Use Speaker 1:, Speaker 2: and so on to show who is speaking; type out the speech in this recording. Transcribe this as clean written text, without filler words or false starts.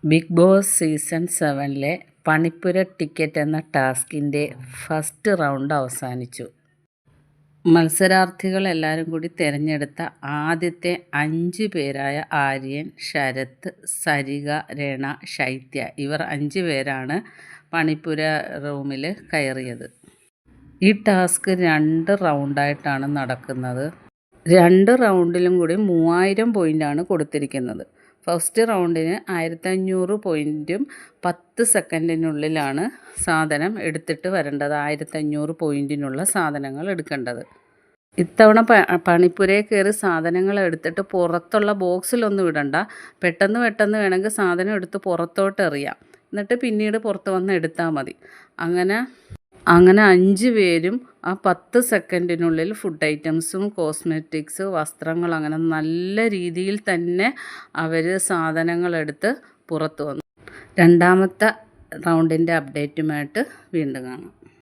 Speaker 1: Big boss season 7-ലെ പണിപ്പുര ticket എന്ന ടാസ്കിൻ്റെ first round അവസാനിച്ചു. മത്സരാർത്ഥികൾ എല്ലാവരും കൂടി തിരഞ്ഞെടുത്ത ആദ്യത്തെ 5 പേരായ ആര്യൻ, ശരത്, സരിക, രണ, ശൈത്യ ഇവർ 5 പേരാണ് പണിപ്പുര റൂമിൽ കയറിയത്. ഈ ടാസ്ക് 2 റൗണ്ടായിട്ടാണ് നടക്കുന്നത്. 2 റൗണ്ടിലും കൂടി 3000 പോയിൻ്റാണ് കൊടുത്തിരിക്കുന്നത്. ഫസ്റ്റ് റൗണ്ടിന് 1500 പോയിൻറ്റും 10 സെക്കൻഡിനുള്ളിലാണ് സാധനം എടുത്തിട്ട് വരേണ്ടത്. 1500 പോയിൻറ്റിനുള്ള സാധനങ്ങൾ എടുക്കേണ്ടത്. ഇത്തവണ പണിപ്പുരയിൽ കയറി സാധനങ്ങൾ എടുത്തിട്ട് പുറത്തുള്ള ബോക്സിലൊന്നും ഇടണ്ട. പെട്ടെന്ന് വേണമെങ്കിൽ സാധനം എടുത്ത് പുറത്തോട്ട് എറിയാം. എന്നിട്ട് പിന്നീട് പുറത്ത് വന്ന് എടുത്താൽ മതി. അങ്ങനെ 5 പേരും ആ 10 സെക്കൻഡിനുള്ളിൽ ഫുഡ് ഐറ്റംസും കോസ്മെറ്റിക്സ്, വസ്ത്രങ്ങൾ അങ്ങനെ നല്ല രീതിയിൽ തന്നെ അവർ സാധനങ്ങളെടുത്ത് പുറത്ത് വന്നു. രണ്ടാമത്തെ റൗണ്ടിൻ്റെ അപ്ഡേറ്റുമായിട്ട് വീണ്ടും കാണാം.